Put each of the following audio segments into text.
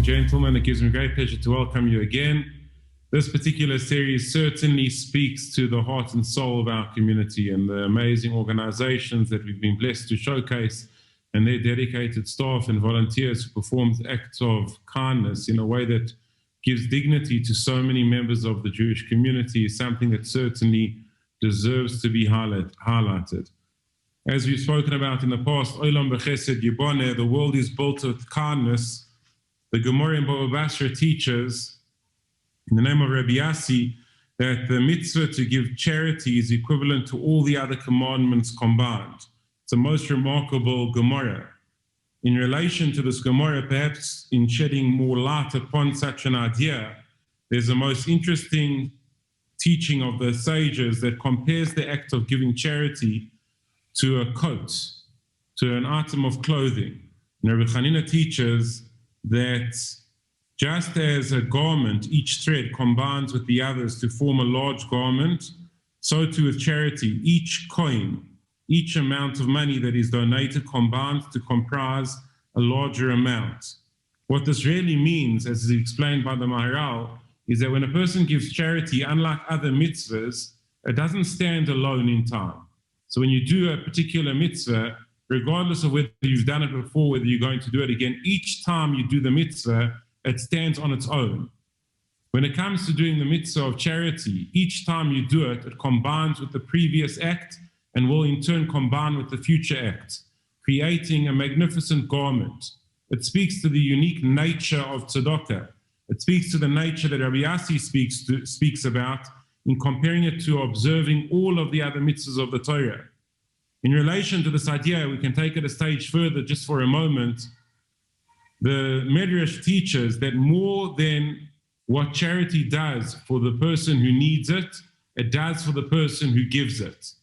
gentlemen, it gives me great pleasure to welcome you again. This particular series certainly speaks to the heart and soul of our community and the amazing organizations that we've been blessed to showcase and their dedicated staff and volunteers who perform acts of kindness in a way that gives dignity to so many members of the Jewish community is something that certainly deserves to be highlighted. As we've spoken about in the past, Olam b'chesed yiboneh, the world is built with kindness. The Gemara in Baba Basra teaches, in the name of Rabbi Yassi, that the mitzvah to give charity is equivalent to all the other commandments combined. It's a most remarkable Gemara. In relation to this Gemara, perhaps in shedding more light upon such an idea, there's a most interesting teaching of the sages that compares the act of giving charity to a coat, to an item of clothing. And Rabbi Chanina teaches that just as a garment, each thread combines with the others to form a large garment, so too with charity, each coin, each amount of money that is donated combines to comprise a larger amount. What this really means, as is explained by the Maharal, is that when a person gives charity, unlike other mitzvahs, it doesn't stand alone in time. So when you do a particular mitzvah, regardless of whether you've done it before, whether you're going to do it again, each time you do the mitzvah, it stands on its own. When it comes to doing the mitzvah of charity, each time you do it, it combines with the previous act and will in turn combine with the future act, creating a magnificent garment. It speaks to the unique nature of tzedakah. It speaks to the nature that Rabbi Yassi speaks about in comparing it to observing all of the other mitzvahs of the Torah. In relation to this idea, we can take it a stage further just for a moment. The Medrash teaches that more than what charity does for the person who needs it, it does for the person who gives it.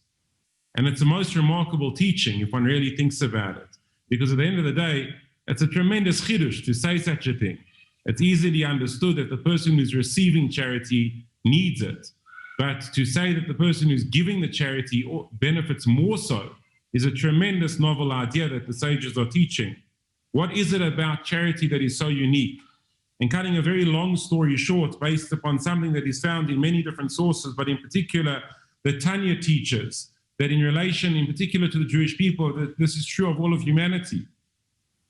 And it's the most remarkable teaching if one really thinks about it. Because at the end of the day, it's a tremendous chidush to say such a thing. It's easily understood that the person who's receiving charity needs it. But to say that the person who's giving the charity benefits more so is a tremendous novel idea that the sages are teaching. What is it about charity that is so unique? And cutting a very long story short, based upon something that is found in many different sources, but in particular, the Tanya teaches that in relation, in particular to the Jewish people, that this is true of all of humanity.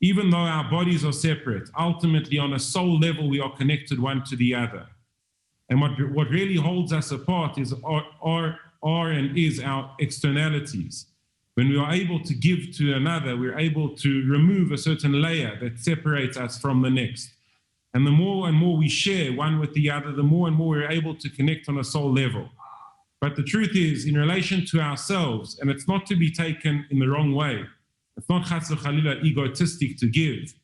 Even though our bodies are separate, ultimately on a soul level, we are connected one to the other. And what really holds us apart is are and is our externalities. When we are able to give to another, we're able to remove a certain layer that separates us from the next. And the more and more we share one with the other, the more and more we're able to connect on a soul level. But the truth is, in relation to ourselves, and it's not to be taken in the wrong way, it's not chas v'chalila egotistic to give,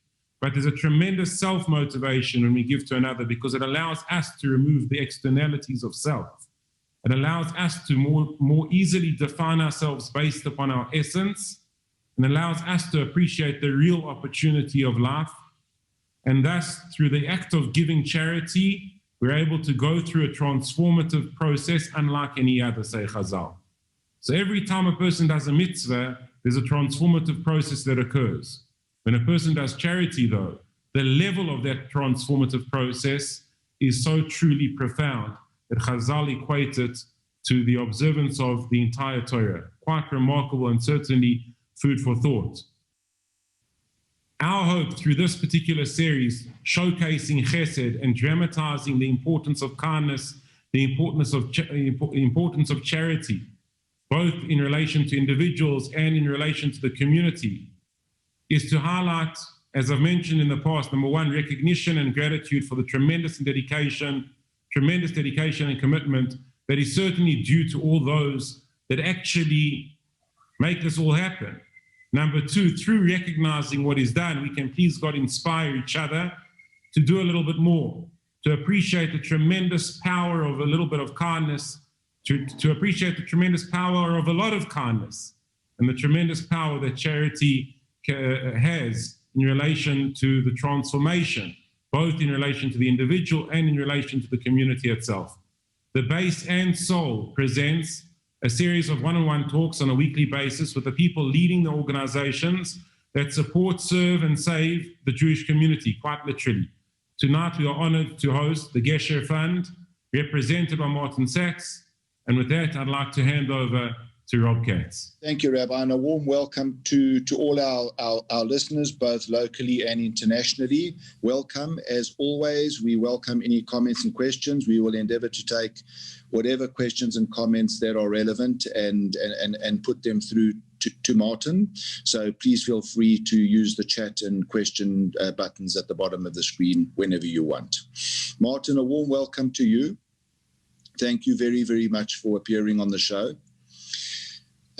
but there's a tremendous self-motivation when we give to another because it allows us to remove the externalities of self. It allows us to more easily define ourselves based upon our essence and allows us to appreciate the real opportunity of life. And thus, through the act of giving charity, we're able to go through a transformative process unlike any other, say Chazal. So every time a person does a mitzvah, there's a transformative process that occurs. When a person does charity, though, the level of that transformative process is so truly profound that Chazal equates it to the observance of the entire Torah. Quite remarkable and certainly food for thought. Our hope through this particular series, showcasing chesed and dramatizing the importance of kindness, the importance of charity, both in relation to individuals and in relation to the community, is to highlight, as I've mentioned in the past, number one, recognition and gratitude for the tremendous dedication and commitment that is certainly due to all those that actually make this all happen. Number two, through recognizing what is done, we can please God inspire each other to do a little bit more, to appreciate the tremendous power of a little bit of kindness, to appreciate the tremendous power of a lot of kindness, and the tremendous power that charity has in relation to the transformation, both in relation to the individual and in relation to the community itself. The Base and Soul presents a series of one-on-one talks on a weekly basis with the people leading the organizations that support, serve, and save the Jewish community, quite literally. Tonight, we are honored to host the Gesher Fund, represented by Martin Sachs. And with that, I'd like to hand over to Rob Katz. Thank you, Rabbi, and a warm welcome to all our listeners, both locally and internationally. Welcome. As always, we welcome any comments and questions. We will endeavor to take whatever questions and comments that are relevant and put them through to Martin. So please feel free to use the chat and question buttons at the bottom of the screen whenever you want. Martin, a warm welcome to you. Thank you very, very much for appearing on the show.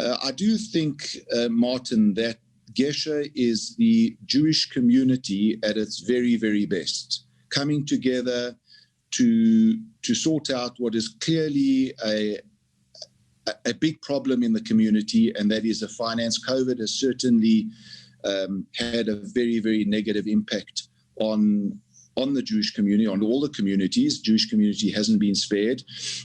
I do think, Martin, that Gesher is the Jewish community at its very, very best, coming together to sort out what is clearly a big problem in the community, and that is the finance. COVID has certainly had a very, very negative impact on the Jewish community, on all the communities. Jewish community hasn't been spared,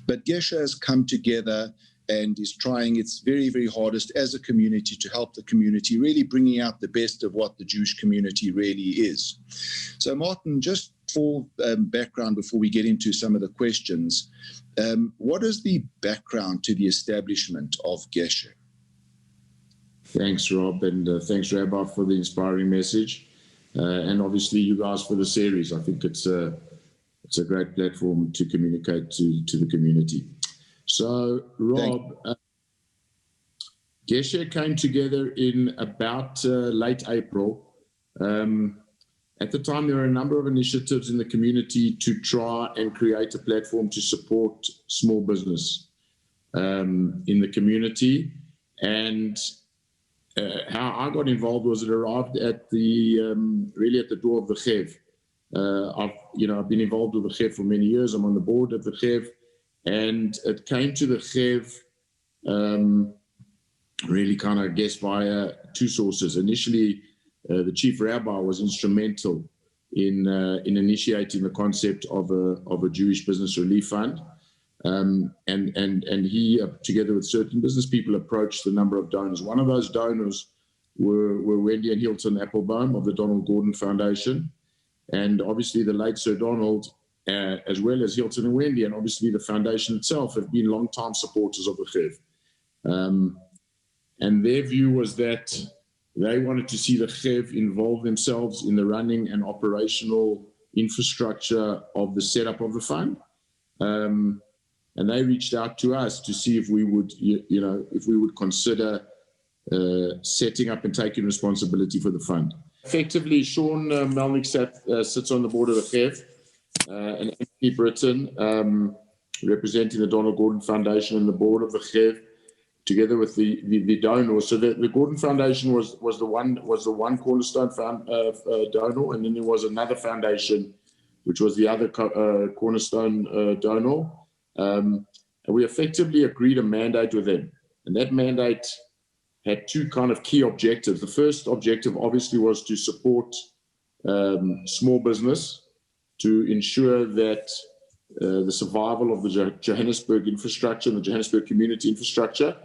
but Gesher has come together and is trying its very, very hardest as a community to help the community, really bringing out the best of what the Jewish community really is. So, Martin, just for background before we get into some of the questions, what is the background to the establishment of Gesher? Thanks, Rob, and thanks, Rabbi, for the inspiring message, and obviously you guys for the series. I think it's a great platform to communicate to the community. So, Rob, Gesher came together in about late April. At the time, there were a number of initiatives in the community to try and create a platform to support small business in the community. And how I got involved was it arrived at really at the door of the Chev. I've been involved with the Chev for many years. I'm on the board of the Chev. And it came to the Chev really kind of, I guess, via two sources. Initially, the chief rabbi was instrumental in initiating the concept of a Jewish business relief fund. And he, together with certain business people, approached a number of donors. One of those donors were Wendy and Hilton Applebaum of the Donald Gordon Foundation. And obviously the late Sir Donald, as well as Hilton and Wendy, and obviously the foundation itself, have been long-time supporters of the Chev. And their view was that they wanted to see the Chev involve themselves in the running and operational infrastructure of the setup of the fund. And they reached out to us to see if we would, if we would consider setting up and taking responsibility for the fund. Effectively, Sean Melnick sits on the board of the Chev. And Anthony Britton, representing the Donald Gordon Foundation and the board of the Chev, together with the donors. So the Gordon Foundation was the one cornerstone donor, and then there was another foundation, which was the other cornerstone donor. And we effectively agreed a mandate with them, and that mandate had two kind of key objectives. The first objective, obviously, was to support small business, to ensure that the survival of the Johannesburg infrastructure and the Johannesburg community infrastructure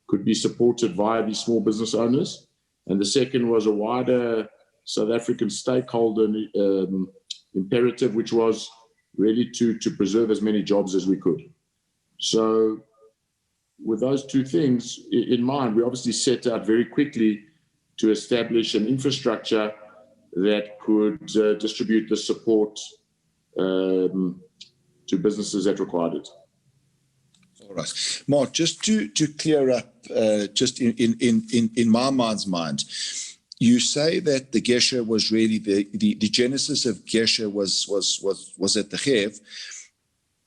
could be supported via these small business owners. And the second was a wider South African stakeholder imperative, which was really to preserve as many jobs as we could. So with those two things in mind, we obviously set out very quickly to establish an infrastructure that could distribute the support to businesses that required it. All right, Mark. Just to clear up, just in my mind's mind, you say that the Gesher was really the genesis of Gesher was at the Chev,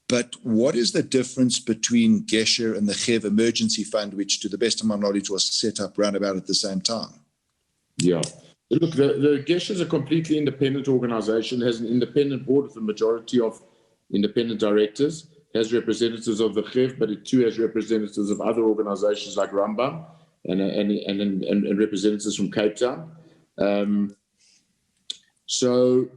but what is the difference between Gesher and the Chev Emergency Fund, which, to the best of my knowledge, was set up round about at the same time? Yeah. Look, the Gesher is a completely independent organization, has an independent board with a majority of independent directors, has representatives of the Chev, but it too has representatives of other organizations like Rambam and representatives from Cape Town. So,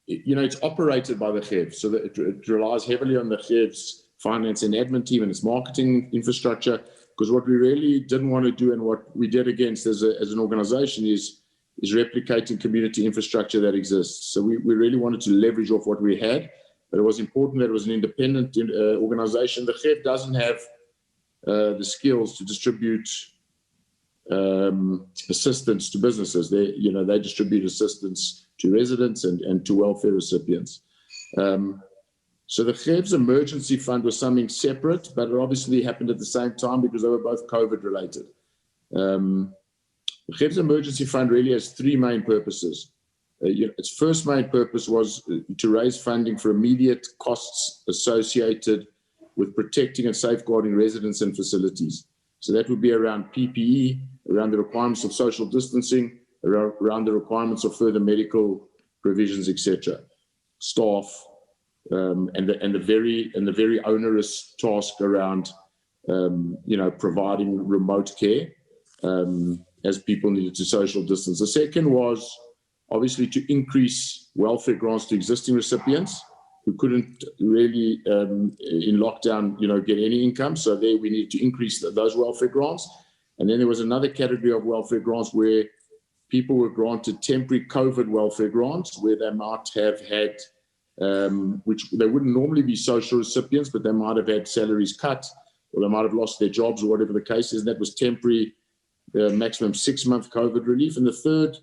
it's operated by the Chev. So that it relies heavily on the Chev's finance and admin team and its marketing infrastructure, because what we really didn't want to do and what we did against as an organization is is replicating community infrastructure that exists. So we really wanted to leverage off what we had, but it was important that it was an independent organization. The GEF doesn't have the skills to distribute assistance to businesses. They distribute assistance to residents and to welfare recipients. So the GEF's emergency fund was something separate, but it obviously happened at the same time because they were both COVID related. The GEF's emergency fund really has three main purposes. Its first main purpose was to raise funding for immediate costs associated with protecting and safeguarding residents and facilities. So that would be around PPE, around the requirements of social distancing, around the requirements of further medical provisions, etc. Staff, and the very onerous task around providing remote care as people needed to social distance. The second was obviously to increase welfare grants to existing recipients who couldn't really in lockdown get any income. So there we needed to increase those welfare grants. And then there was another category of welfare grants where people were granted temporary COVID welfare grants where they might have had which they wouldn't normally be social recipients, but they might have had salaries cut or they might have lost their jobs or whatever the case is. And that was temporary, maximum 6-month COVID relief. And the third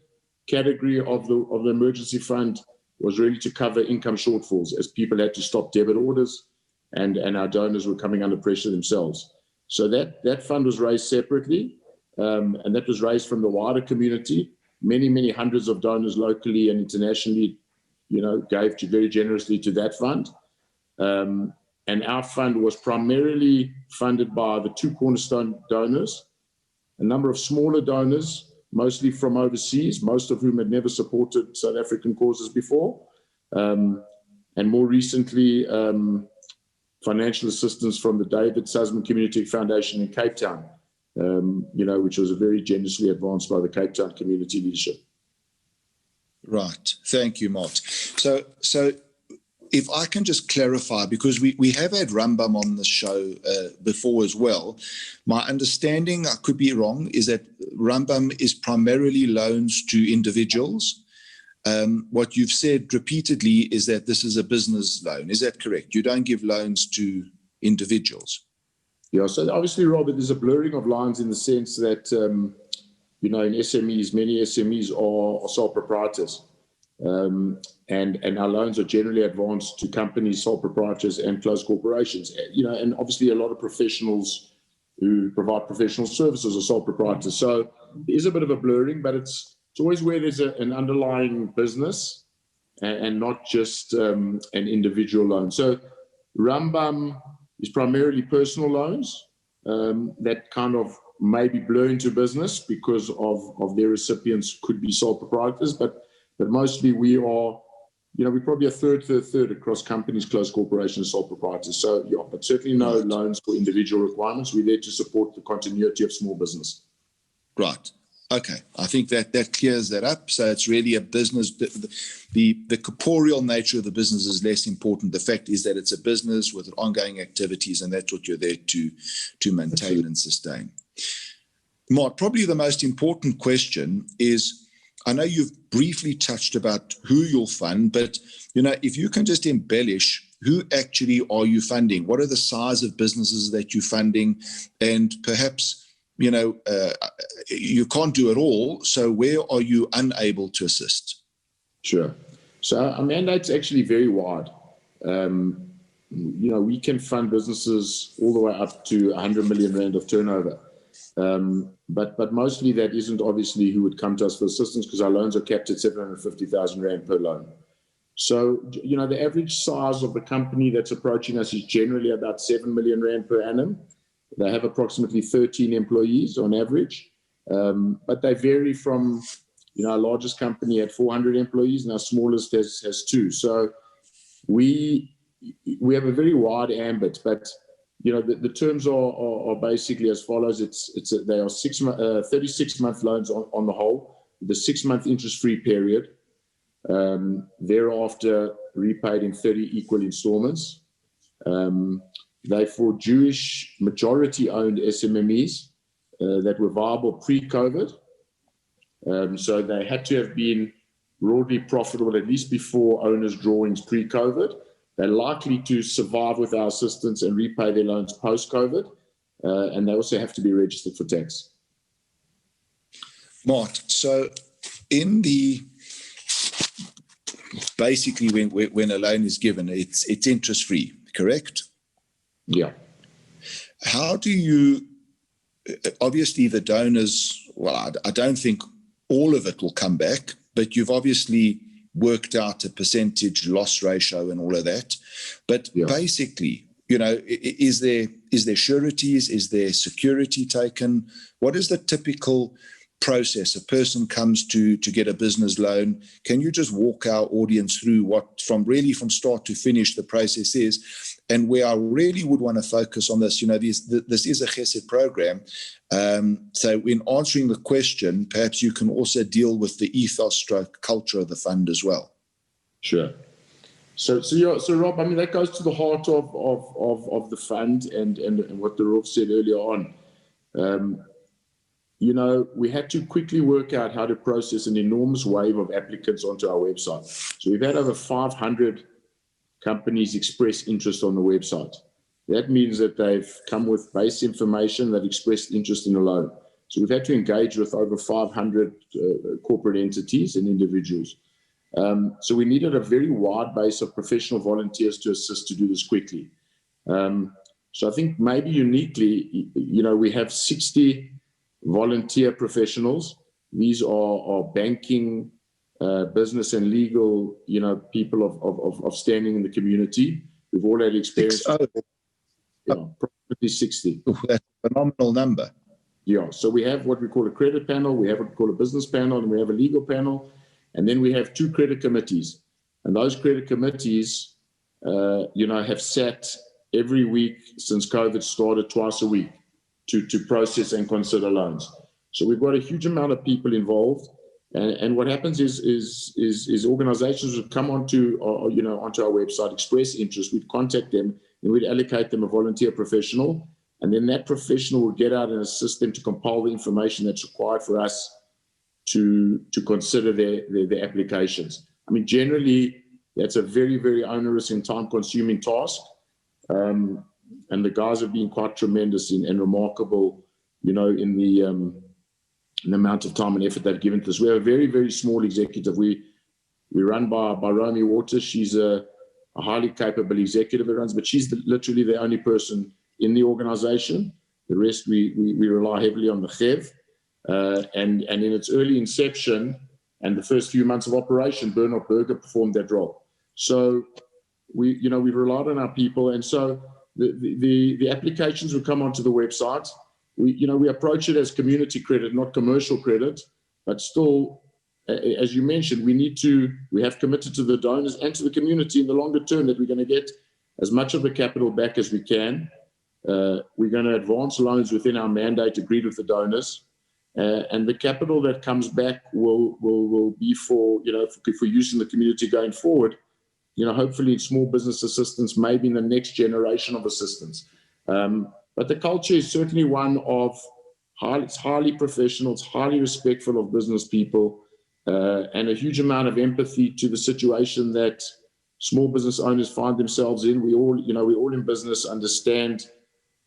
category of the emergency fund was really to cover income shortfalls as people had to stop debit orders and our donors were coming under pressure themselves. So that fund was raised separately, and that was raised from the wider community. Many hundreds of donors locally and internationally gave very generously to that fund. And our fund was primarily funded by the two cornerstone donors, a number of smaller donors, mostly from overseas, most of whom had never supported South African causes before. And more recently, financial assistance from the David Sussman Community Foundation in Cape Town, which was very generously advanced by the Cape Town community leadership. Right. Thank you, Mart. So if I can just clarify, because we have had Rambam on the show before as well. My understanding, I could be wrong, is that Rambam is primarily loans to individuals. What you've said repeatedly is that this is a business loan. Is that correct? You don't give loans to individuals. Yeah, so obviously, Robert, there's a blurring of lines in the sense that in SMEs, many SMEs are sole proprietors. And our loans are generally advanced to companies, sole proprietors and closed corporations. And obviously a lot of professionals who provide professional services are sole proprietors. So there is a bit of a blurring, but it's always where there's an underlying business and not just an individual loan. So Rambam is primarily personal loans that kind of maybe blur into business because of their recipients could be sole proprietors, but mostly we're probably a third across companies, closed corporations, sole proprietors. So yeah, but certainly no loans for individual requirements. We're there to support the continuity of small business. Right. Okay. I think that clears that up. So it's really a business. The corporeal nature of the business is less important. The fact is that it's a business with ongoing activities, and that's what you're there to maintain and sustain. Mart, probably the most important question is, I know you've briefly touched about who you'll fund, but if you can just embellish, who actually are you funding? What are the size of businesses that you're funding? And perhaps, you can't do it all. So where are you unable to assist? Sure. So our mandate's actually very wide. We can fund businesses all the way up to 100 million rand of turnover. But mostly that isn't obviously who would come to us for assistance because our loans are capped at 750,000 rand per loan. So, the average size of the company that's approaching us is generally about 7 million rand per annum. They have approximately 13 employees on average, but they vary from, our largest company had 400 employees and our smallest has 2. So we have a very wide ambit, but the terms are basically as follows. They are 36-month loans on the whole, the 6-month interest-free period. Thereafter, repaid in 30 equal installments. They for Jewish majority-owned SMMEs that were viable pre-COVID. So they had to have been broadly profitable, at least before owners' drawings pre-COVID. They're likely to survive with our assistance and repay their loans post-COVID. And they also have to be registered for tax. Mart, so basically when a loan is given, it's interest-free, correct? Yeah. How do you, obviously the donors, well, I don't think all of it will come back, but you've obviously worked out a percentage loss ratio and all of that. But basically, is there sureties? Is there security taken? What is the typical process? A person comes to get a business loan. Can you just walk our audience through what from start to finish the process is? And where I really would want to focus on this, this is a Chesed program. So in answering the question, perhaps you can also deal with the ethos stroke culture of the fund as well. Sure. So Rob, I mean, that goes to the heart of the fund and what the Rob said earlier on. We had to quickly work out how to process an enormous wave of applicants onto our website. So we've had over 500 companies express interest on the website. That means that they've come with base information that expressed interest in a loan. So we've had to engage with over 500 corporate entities and individuals. So we needed a very wide base of professional volunteers to assist to do this quickly. So I think maybe uniquely, we have 60 volunteer professionals. These are banking, business and legal, people of standing in the community. We've all had experience. Approximately 60. That's a phenomenal number. Yeah. So we have what we call a credit panel, we have what we call a business panel, and we have a legal panel. And then we have 2 credit committees. And those credit committees, have sat every week since COVID started, twice a week to process and consider loans. So we've got a huge amount of people involved. And what happens is organizations would come onto our website, express interest, we'd contact them, and we'd allocate them a volunteer professional. And then that professional would get out and assist them to compile the information that's required for us to consider their applications. I mean, generally, that's a very, very onerous and time-consuming task. And the guys have been quite tremendous and remarkable, in the amount of time and effort they've given to this. We have a very, very small executive. We run by Romy Waters. She's a highly capable executive that runs, but she's literally the only person in the organization. The rest, we rely heavily on the Chev. And in its early inception and the first few months of operation, Bernard Berger performed that role. So we've relied on our people. And so the applications would come onto the website. We approach it as community credit, not commercial credit, but still, as you mentioned, we have committed to the donors and to the community in the longer term that we're going to get as much of the capital back as we can. We're going to advance loans within our mandate agreed with the donors. And the capital that comes back will be for use in the community going forward, hopefully in small business assistance, maybe in the next generation of assistance. But the culture is certainly one of it's highly professional, it's highly respectful of business people, and a huge amount of empathy to the situation that small business owners find themselves in. We all in business understand,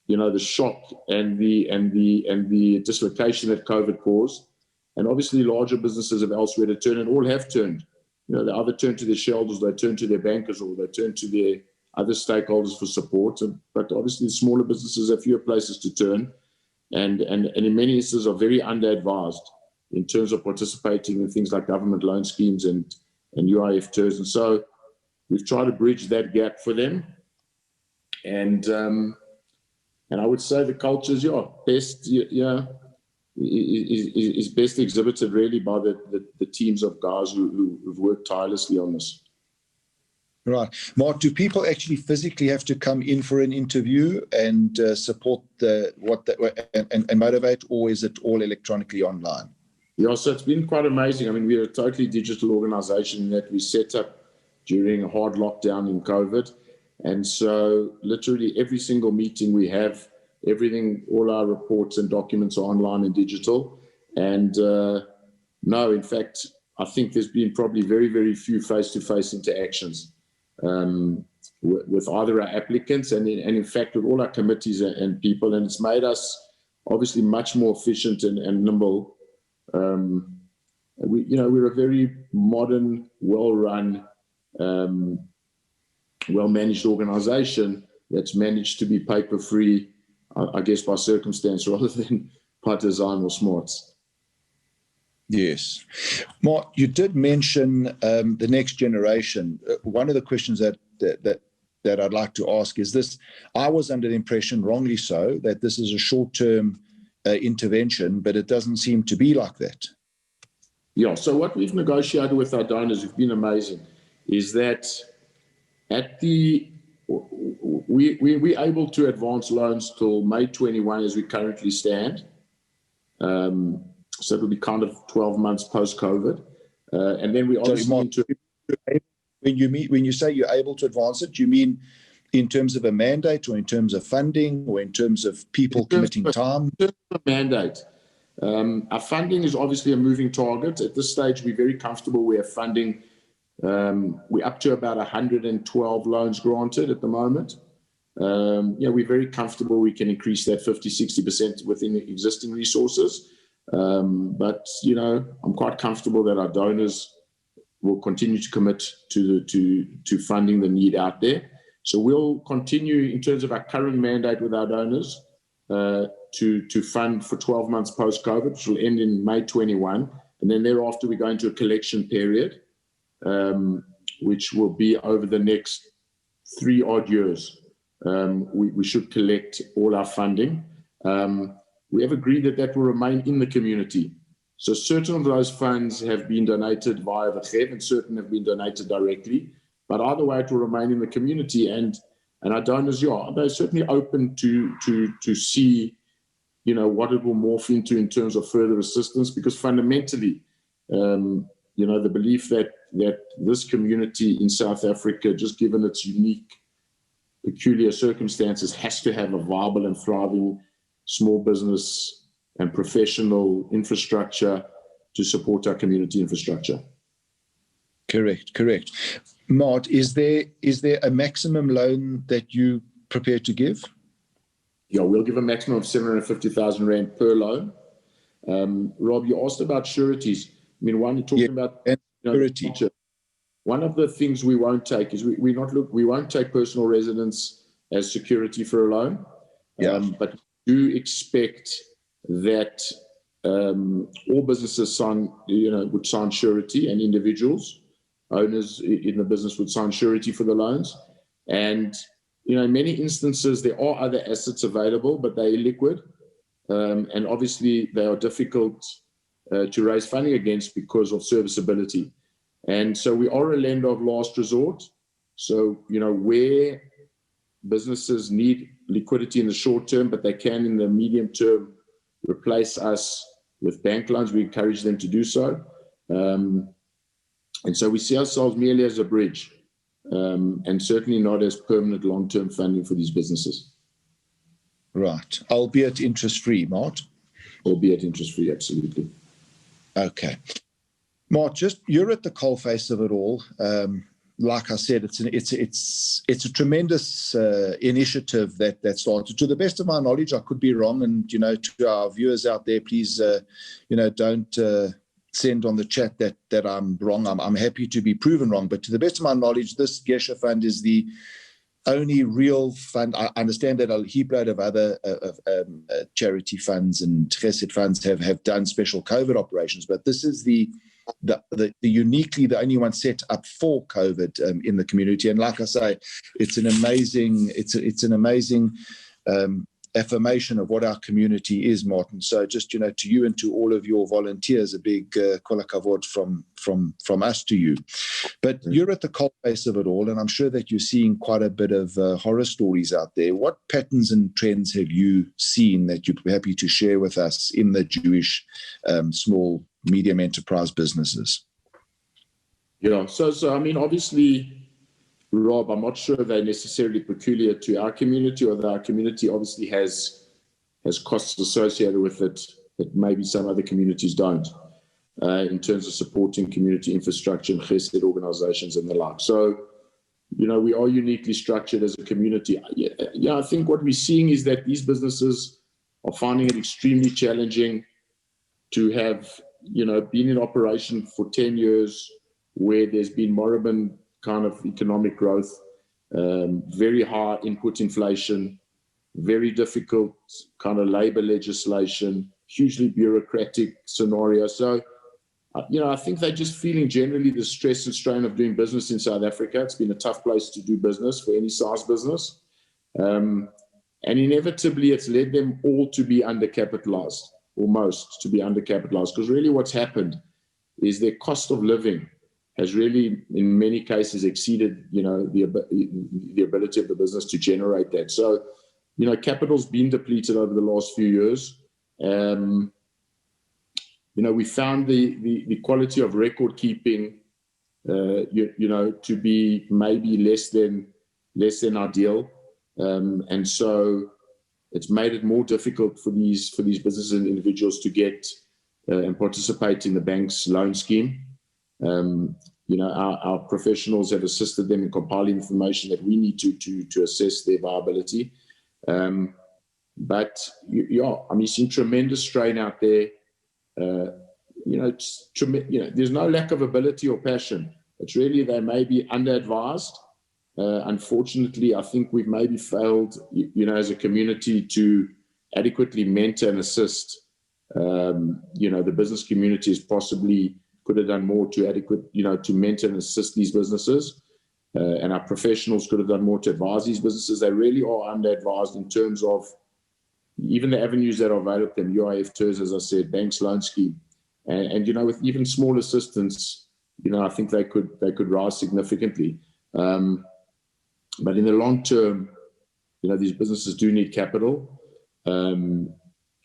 the shock and the dislocation that COVID caused. And obviously larger businesses have elsewhere to turn, and all have turned. They either turn to their shareholders, they turn to their bankers, or they turn to their other stakeholders for support. But obviously the smaller businesses have fewer places to turn, and in many instances are very under-advised in terms of participating in things like government loan schemes and UIF TERS. And so we've tried to bridge that gap for them. And I would say the culture is best exhibited really by the teams of guys who've worked tirelessly on this. Right. Mark, do people actually physically have to come in for an interview and support and motivate, or is it all electronically online? Yeah, so it's been quite amazing. I mean, we're a totally digital organization that we set up during a hard lockdown in COVID. And so literally every single meeting we have, everything, all our reports and documents are online and digital. And No, in fact, I think there's been probably very, very few face-to-face interactions with either our applicants and in fact with all our committees and people, and it's made us obviously much more efficient and nimble. We're a very modern, well-run, well-managed organization that's managed to be paper-free, I guess, by circumstance rather than by design or smarts. Yes. Mark, you did mention the next generation. One of the questions that I'd like to ask is this. I was under the impression, wrongly so, that this is a short-term intervention, but it doesn't seem to be like that. Yeah, so what we've negotiated with our donors, who've been amazing, is that we're able to advance loans till May 21 as we currently stand. So it'll be kind of 12 months post-COVID. And then we obviously Mark, when you say you're able to advance it, do you mean in terms of a mandate or in terms of funding or in terms of people committing time? In terms of a mandate. Our funding is obviously a moving target. At this stage, we're very comfortable. We have funding. We're up to about 112 loans granted at the moment. We're very comfortable. We can increase that 50-60% within the existing resources. But I'm quite comfortable that our donors will continue to commit to funding the need out there. So we'll continue in terms of our current mandate with our donors to fund for 12 months post-COVID, which will end in May 21. And then thereafter, we go into a collection period, which will be over the next 3 odd years. We should collect all our funding. We have agreed that will remain in the community. So certain of those funds have been donated via the Gev and certain have been donated directly. But either way, it will remain in the community. And our donors, they're certainly open to see, what it will morph into in terms of further assistance, because fundamentally, the belief that this community in South Africa, just given its unique, peculiar circumstances, has to have a viable and thriving small business and professional infrastructure to support our community infrastructure. Correct. Mart, is there a maximum loan that you prepare to give? Yeah, we'll give a maximum of 750,000 Rand per loan. Rob, you asked about sureties. I mean, one, you're talking about surety. One of the things we won't take is we won't take personal residence as security for a loan. But we do expect that all businesses would sign surety, and individuals, owners in the business would sign surety for the loans. And in many instances there are other assets available, but they're illiquid, and obviously they are difficult to raise funding against because of serviceability. And so we are a lender of last resort. So where businesses need liquidity in the short term, but they can in the medium term replace us with bank loans, we encourage them to do so. And so we see ourselves merely as a bridge, and certainly not as permanent long-term funding for these businesses. Right. Albeit interest-free, Mart? Albeit interest-free, absolutely. Okay. Mart, you're at the coalface of it all. Like I said, it's a tremendous initiative that started. To the best of my knowledge, I could be wrong, and to our viewers out there, please, don't send on the chat that I'm wrong. I'm happy to be proven wrong, but to the best of my knowledge, this Gesher Fund is the only real fund. I understand that a heap load of other charity funds and Chesed funds have done special COVID operations, but this is the uniquely the only one set up for COVID in the community. And like I say, it's an amazing affirmation of what our community is, Martin. So just to you and to all of your volunteers, a big kol hakavod from us to you. But you're at the coalface of it all, and I'm sure that you're seeing quite a bit of horror stories out there. What patterns and trends have you seen that you'd be happy to share with us in the Jewish small medium enterprise businesses? Yeah, so I mean, obviously, Rob, I'm not sure they're necessarily peculiar to our community, although our community obviously has costs associated with it that maybe some other communities don't. in terms of supporting community infrastructure and Chesed organizations and the like. So, we are uniquely structured as a community. I think what we're seeing is that these businesses are finding it extremely challenging to have, been in operation for 10 years where there's been moribund kind of economic growth, very high input inflation, very difficult kind of labor legislation, hugely bureaucratic scenario. So, I think they're just feeling generally the stress and strain of doing business in South Africa. It's been a tough place to do business for any size business. And inevitably, it's led them all to be undercapitalized, or most to be undercapitalized, because really what's happened is their cost of living has really, in many cases, exceeded, the ability of the business to generate that. So, capital's been depleted over the last few years. We found the quality of record keeping, to be maybe less than ideal, and so it's made it more difficult for these businesses and individuals to get and participate in the bank's loan scheme. Our professionals have assisted them in compiling information that we need to assess their viability. But you've seen tremendous strain out there. There's no lack of ability or passion. It's really they may be under-advised. Unfortunately, I think we've maybe failed, as a community to adequately mentor and assist. The business community is possibly could have done more to mentor and assist these businesses. And our professionals could have done more to advise these businesses. They really are under-advised in terms of even the avenues that are available to them, UIF, TERS, as I said, banks, loan scheme. And with even small assistance, I think they could rise significantly. But in the long term, these businesses do need capital, and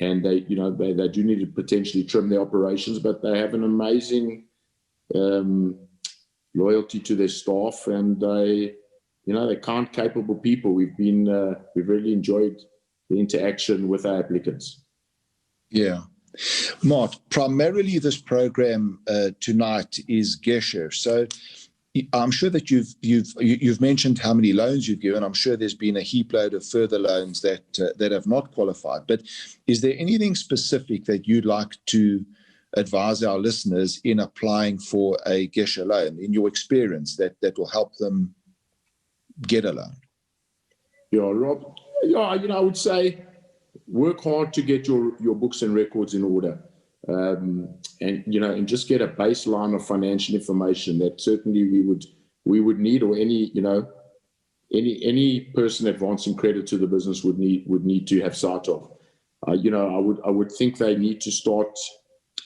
they do need to potentially trim their operations, but they have an amazing loyalty to their staff, and they're kind, capable people. We've really enjoyed the interaction with our applicants. Yeah. Mart, primarily this program tonight is Gesher. So I'm sure that you've mentioned how many loans you've given. I'm sure there's been a heap load of further loans that have not qualified. But is there anything specific that you'd like to advise our listeners in applying for a Gesher loan, in your experience, that will help them get a loan? Yeah, Rob. I would say work hard to get your books and records in order, and just get a baseline of financial information that certainly we would need, or any person advancing credit to the business would need to have sight of. I would think they need to start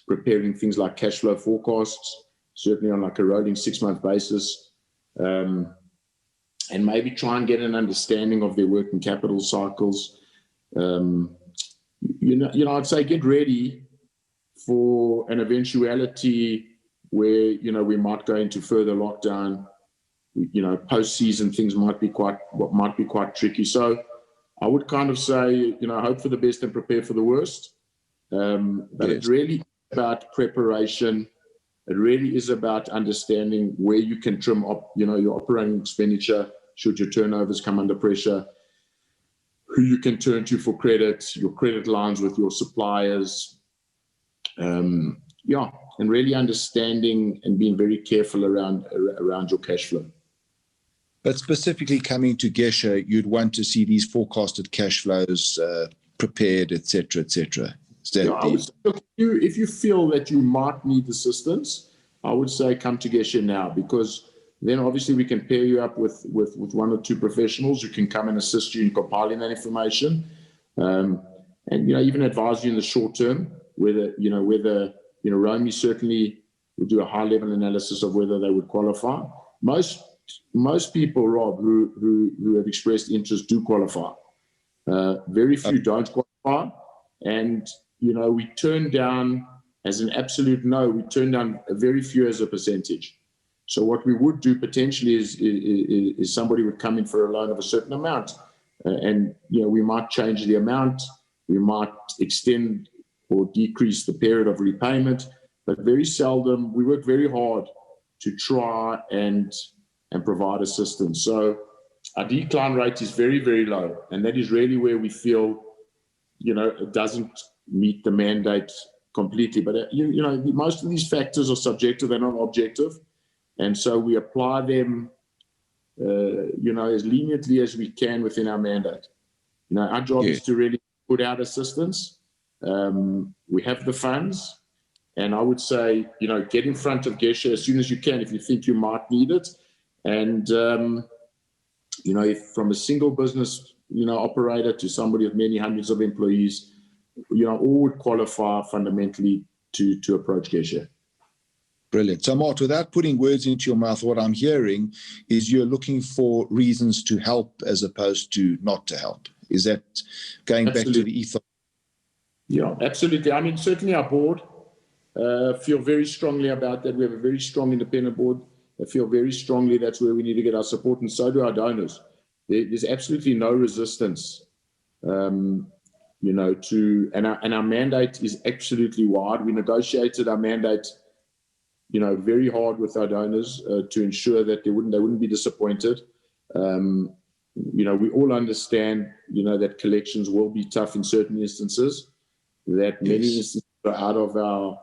preparing things like cash flow forecasts, certainly on like a rolling 6-month basis, and maybe try and get an understanding of their working capital cycles. I'd say get ready for an eventuality where, we might go into further lockdown. Post-season things might be quite tricky. So I would kind of say, hope for the best and prepare for the worst. But It's really about preparation. It really is about understanding where you can trim up, your operating expenditure should your turnovers come under pressure, who you can turn to for credit, your credit lines with your suppliers. And really understanding and being very careful around your cash flow. But specifically coming to Gesher, you'd want to see these forecasted cash flows prepared, et cetera, et cetera. If you feel that you might need assistance, I would say come to Gesher now, because then obviously we can pair you up with one or two professionals who can come and assist you in compiling that information, and even advise you in the short term whether Romy certainly will do a high level analysis of whether they would qualify. Most people, Rob, who have expressed interest do qualify. Very few don't qualify, and we turn down, as an absolute no, we turn down very few as a percentage. So what we would do potentially is somebody would come in for a loan of a certain amount, and we might change the amount, we might extend or decrease the period of repayment, but very seldom. We work very hard to try and provide assistance. So our decline rate is very, very low, and that is really where we feel, it doesn't meet the mandate completely. But, most of these factors are subjective, they're not objective. And so we apply them, as leniently as we can within our mandate. Our job is to really put out assistance. We have the funds. And I would say, get in front of Gesher as soon as you can if you think you might need it. And, if from a single business, operator to somebody with many hundreds of employees, all would qualify fundamentally to approach Gesher. Brilliant. So, Mart, without putting words into your mouth, what I'm hearing is you're looking for reasons to help as opposed to not to help. Is that going back to the ethos? Yeah, absolutely. I mean, certainly our board feel very strongly about that. We have a very strong independent board. I feel very strongly that's where we need to get our support, and so do our donors. There's absolutely no resistance, and our mandate is absolutely wide. We negotiated our mandate, very hard with our donors to ensure that they wouldn't be disappointed. We all understand, that collections will be tough in certain instances, that many instances are out of our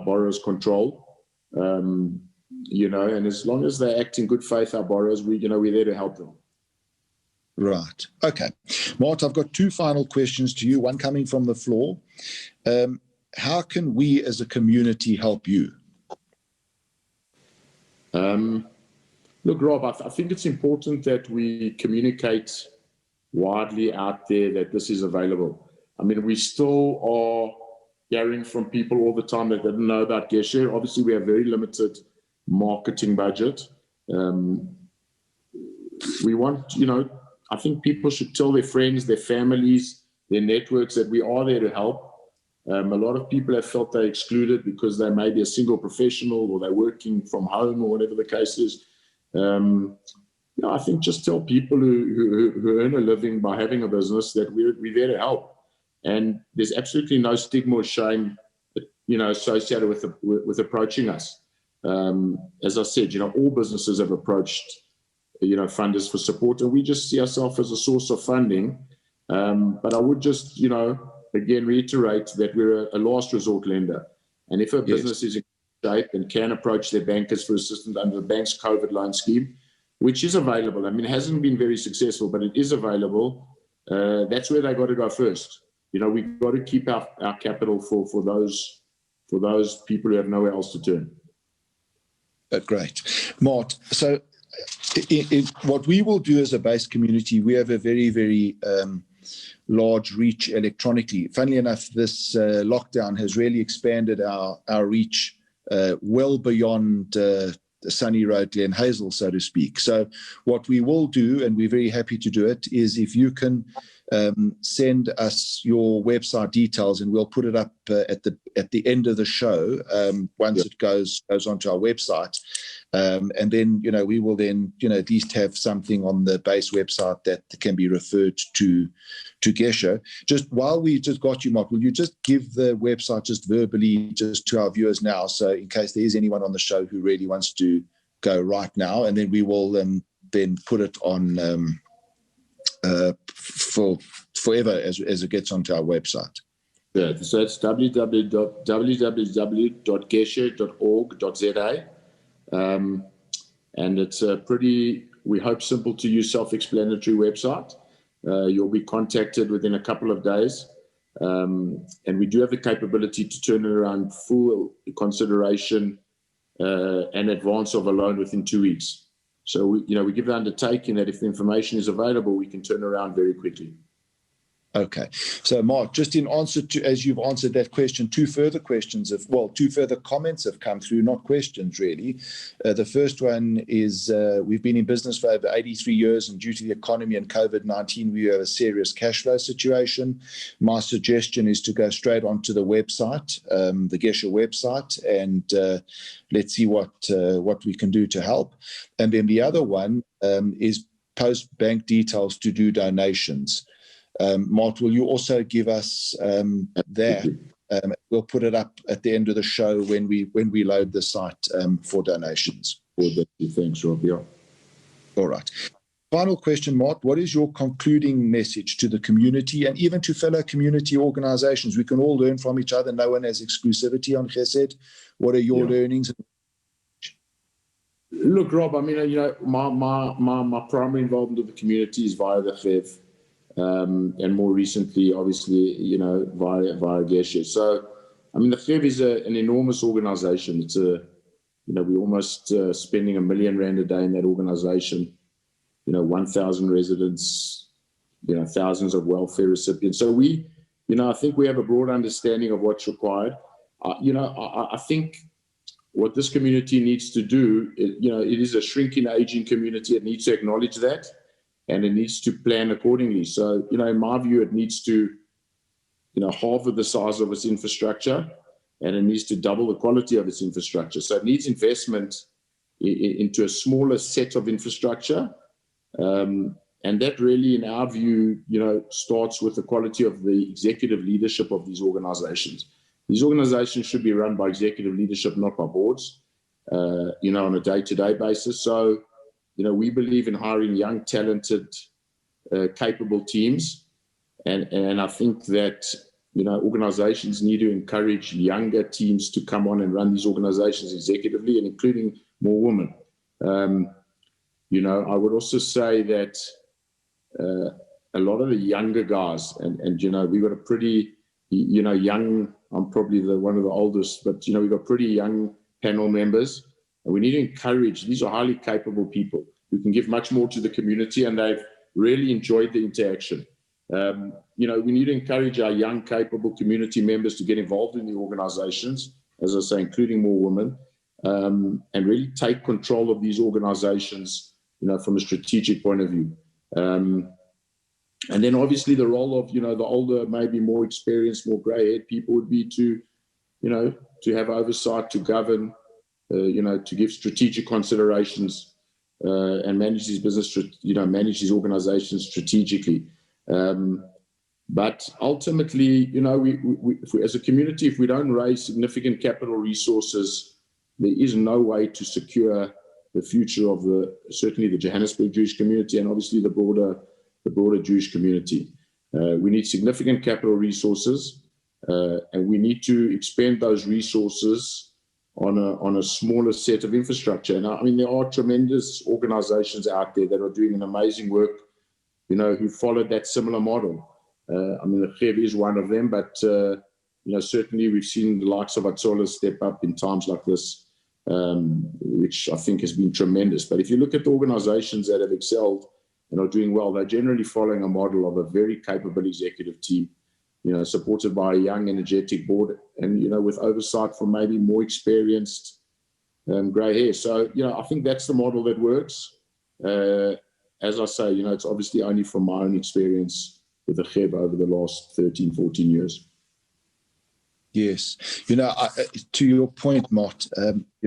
borrowers' control. And as long as they act in good faith, our borrowers, we're there to help them. Right. Okay. Mart, I've got two final questions to you, one coming from the floor. How can we as a community help you? Look, Rob, I think it's important that we communicate widely out there that this is available. I mean, we still are hearing from people all the time that didn't know about Gesher. Obviously, we have very limited marketing budget. We want, I think people should tell their friends, their families, their networks that we are there to help. A lot of people have felt they're excluded because they may be a single professional or they're working from home or whatever the case is. I think just tell people who earn a living by having a business that we're there to help. And there's absolutely no stigma or shame, associated with approaching us. As I said, all businesses have approached, funders for support, and we just see ourselves as a source of funding. But I would just, again, reiterate that we're a last resort lender. And if a business is in shape and can approach their bankers for assistance under the bank's COVID loan scheme, which is available. I mean, it hasn't been very successful, but it is available. That's where they got to go first. We've got to keep our capital for those people who have nowhere else to turn. Great. Mart, so what we will do as a base community, we have a very, very large reach electronically. Funnily enough, this lockdown has really expanded our reach well beyond Sunny Road, Glen Hazel, so to speak. So what we will do, and we're very happy to do it, is if you can send us your website details, and we'll put it up at the end of the show once it goes onto our website. And then, we will then, at least have something on the base website that can be referred to Gesher. Just while we just got you, Mark, will you just give the website just verbally just to our viewers now? So in case there is anyone on the show who really wants to go right now, and then we will then put it on for forever as it gets onto our website. Yeah, so it's www.gesher.org.za. And it's a pretty, we hope, simple to use, self-explanatory website. You'll be contacted within a couple of days. And we do have the capability to turn it around full consideration and advance of a loan within 2 weeks. So we give the undertaking that if the information is available, we can turn around very quickly. Okay. So, Mark, just in answer to, as you've answered that question, two further comments have come through, not questions really. The first one is we've been in business for over 83 years, and due to the economy and COVID-19, we have a serious cash flow situation. My suggestion is to go straight onto the website, the Gesher website, and let's see what we can do to help. And then the other one is post bank details to do donations. Mart, will you also give us that? We'll put it up at the end of the show when we load the site for donations. Thanks, Rob. Yeah. All right. Final question, Mart. What is your concluding message to the community and even to fellow community organizations? We can all learn from each other. No one has exclusivity on Chesed. What are your learnings? Look, Rob, I mean, my primary involvement with the community is via the Chev, and more recently, obviously, via Gesher. So, I mean, the Chev is an enormous organization. It's we're almost spending R1 million a day in that organization. 1,000 residents, thousands of welfare recipients. So I think we have a broad understanding of what's required. I think what this community needs to do, it is a shrinking, aging community. It needs to acknowledge that, and it needs to plan accordingly. So, in my view, it needs to, halve the size of its infrastructure, and it needs to double the quality of its infrastructure. So it needs investment into a smaller set of infrastructure. And that really, in our view, starts with the quality of the executive leadership of these organizations. These organizations should be run by executive leadership, not by boards, on a day-to-day basis. So, we believe in hiring young, talented, capable teams. And I think that, organizations need to encourage younger teams to come on and run these organizations executively, and including more women. I would also say that a lot of the younger guys, and we've got a pretty, young, I'm probably one of the oldest, but, we've got pretty young panel members, and we need to encourage, these are highly capable people who can give much more to the community, and they've really enjoyed the interaction. We need to encourage our young, capable community members to get involved in the organizations, as I say, including more women, and really take control of these organizations, from a strategic point of view. And then obviously the role of, the older, maybe more experienced, more grey-haired people would be to, to have oversight, to govern, to give strategic considerations, and manage these business, manage these organizations strategically. But ultimately, if we, as a community, if we don't raise significant capital resources, there is no way to secure the future of certainly the Johannesburg Jewish community, and obviously the broader Jewish community. We need significant capital resources, and we need to expend those resources on a smaller set of infrastructure. And I mean, there are tremendous organizations out there that are doing an amazing work, who followed that similar model. I mean, the Chev is one of them, but, certainly we've seen the likes of Atzola step up in times like this, which I think has been tremendous. But if you look at the organizations that have excelled and are doing well, they're generally following a model of a very capable executive team, supported by a young, energetic board, and, with oversight from maybe more experienced grey hair. So, I think that's the model that works. As I say, it's obviously only from my own experience with the Chev over the last 13, 14 years. Yes. To your point, Mott,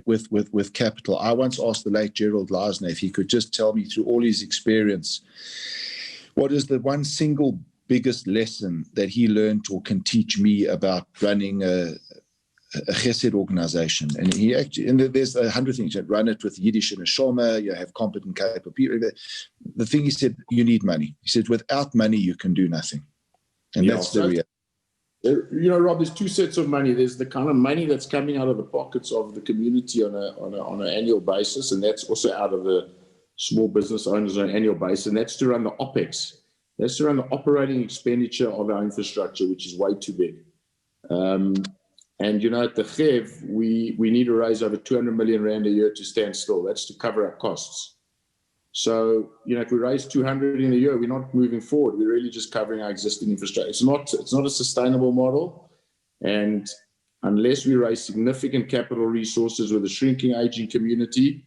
with capital, I once asked the late Gerald Leisner if he could just tell me through all his experience, what is the one single biggest lesson that he learned or can teach me about running a Chesed organization? And he actually, and there's 100 things. You run it with Yiddish and a Shoma, you have competent, capable people. The thing he said, you need money. He said, without money, you can do nothing. And that's the reality. Rob, there's two sets of money. There's the kind of money that's coming out of the pockets of the community on an annual basis, and that's also out of the small business owners on an annual basis, and that's to run the OPEX. That's to run the operating expenditure of our infrastructure, which is way too big. And, at the Chev, we need to raise over 200 million rand a year to stand still. That's to cover our costs. So, if we raise 200 in a year, we're not moving forward. We're really just covering our existing infrastructure. It's not a sustainable model. And unless we raise significant capital resources with a shrinking, aging community,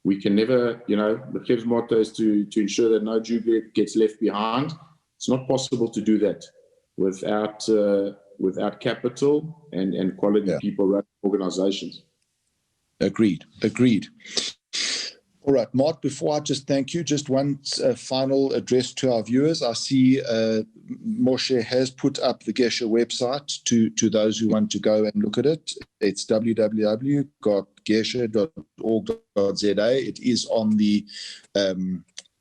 we can never, the Chev's motto is to ensure that no Jew gets left behind. It's not possible to do that without capital and quality people running organizations. Agreed. All right, Mark, before I just thank you, just one final address to our viewers. I see Moshe has put up the Gesher website to those who want to go and look at it. It's www.gesher.org.za. It is on the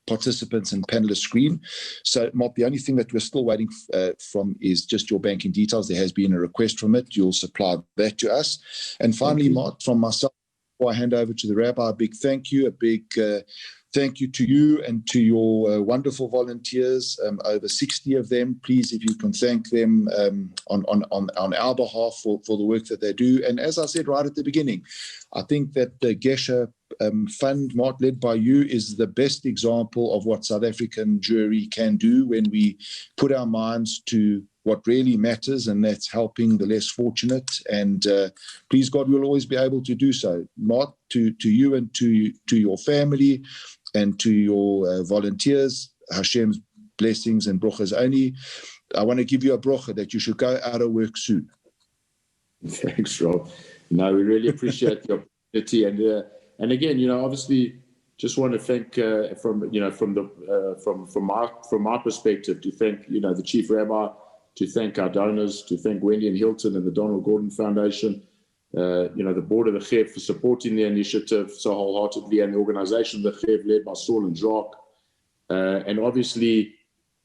participants and panelists screen. So, Mark, the only thing that we're still waiting from is just your banking details. There has been a request from it. You'll supply that to us. And finally, Mark, from myself, before I hand over to the Rabbi, a big thank you, thank you to you and to your wonderful volunteers, over 60 of them. Please, if you can thank them on our behalf for the work that they do. And as I said right at the beginning, I think that the Gesher fund, Mark, led by you, is the best example of what South African Jewry can do when we put our minds to what really matters, and that's helping the less fortunate. And please God, we'll always be able to do so. Mark, to you and to your family and to your volunteers, Hashem's blessings and bruchas only. I want to give you a brucha that you should go out of work soon. Thanks, Rob. No, we really appreciate the opportunity. And again, obviously, just want to thank from my perspective, to thank the Chief Rabbi, to thank our donors, to thank Wendy and Hilton and the Donald Gordon Foundation, the board of the Chev for supporting the initiative so wholeheartedly, and the organization of the Chev led by Saul and Jacques, and obviously,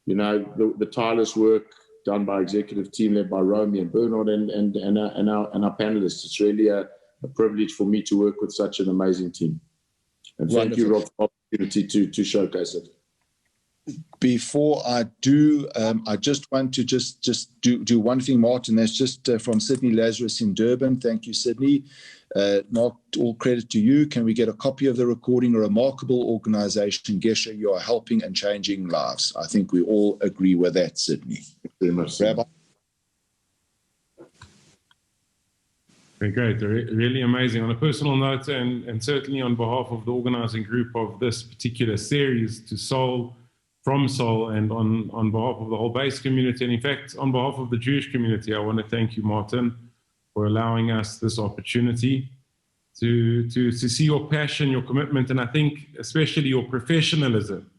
the tireless work done by executive team led by Romy and Bernard and our panelists. It's really a privilege for me to work with such an amazing team. And thank you, Rob, for the opportunity to showcase it. Before I do, I just want to just do one thing, Martin. That's just from Sydney Lazarus in Durban. Thank you, Sydney. Mark, all credit to you. Can we get a copy of the recording? A remarkable organization, Gesher. You are helping and changing lives. I think we all agree with that, Sydney. Very much. Rabbi? Very great. Really amazing. On a personal note, and certainly on behalf of the organizing group of this particular series, to Seoul, from Seoul, and on behalf of the whole base community, and in fact, on behalf of the Jewish community, I want to thank you, Martin, for allowing us this opportunity to see your passion, your commitment, and I think especially your professionalism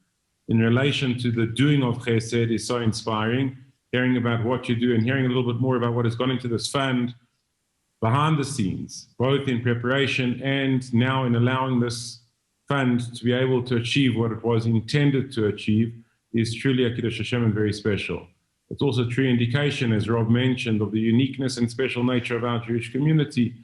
in relation to the doing of Chesed is so inspiring. Hearing about what you do and hearing a little bit more about what has gone into this fund behind the scenes, both in preparation and now in allowing this fund to be able to achieve what it was intended to achieve, is truly a Kiddush Hashem and very special. It's also a true indication, as Rob mentioned, of the uniqueness and special nature of our Jewish community.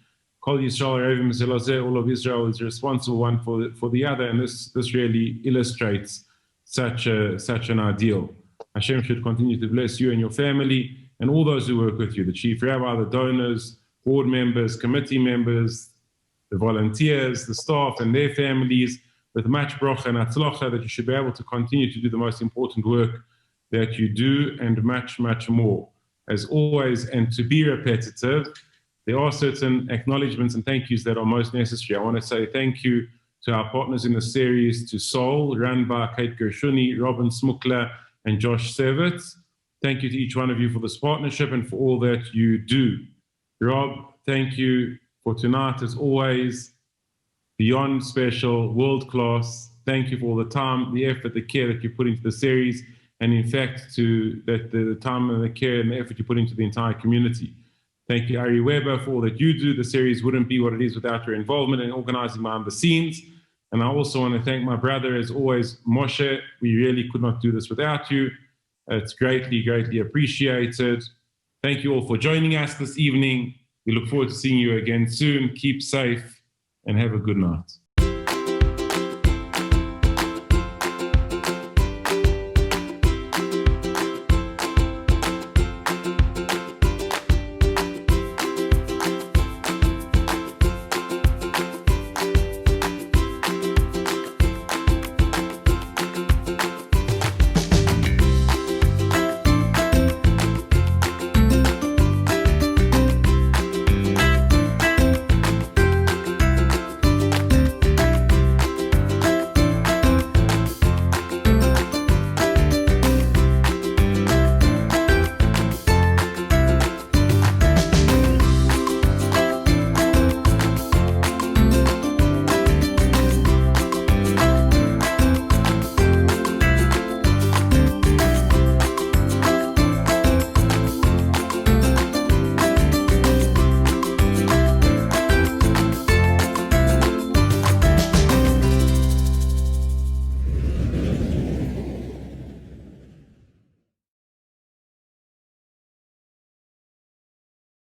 Kol Yisrael, all of Israel is responsible one for the other, and this really illustrates such an ideal. Hashem should continue to bless you and your family and all those who work with you, the Chief Rabbi, the donors, board members, committee members, the volunteers, the staff and their families, with much bracha and atzlacha, that you should be able to continue to do the most important work that you do, and much, much more. As always, and to be repetitive, there are certain acknowledgements and thank yous that are most necessary. I want to say thank you to our partners in the series, to Seoul, run by Kate Gershuni, Robin Smukler, and Josh Sevitz. Thank you to each one of you for this partnership and for all that you do. Rob, thank you for tonight, as always, beyond special, world-class. Thank you for all the time, the effort, the care that you put into the series, and in fact, the time and the care and the effort you put into the entire community. Thank you, Ari Weber, for all that you do. The series wouldn't be what it is without your involvement in organizing behind the scenes. And I also want to thank my brother, as always, Moshe. We really could not do this without you. It's greatly, greatly appreciated. Thank you all for joining us this evening. We look forward to seeing you again soon. Keep safe and have a good night.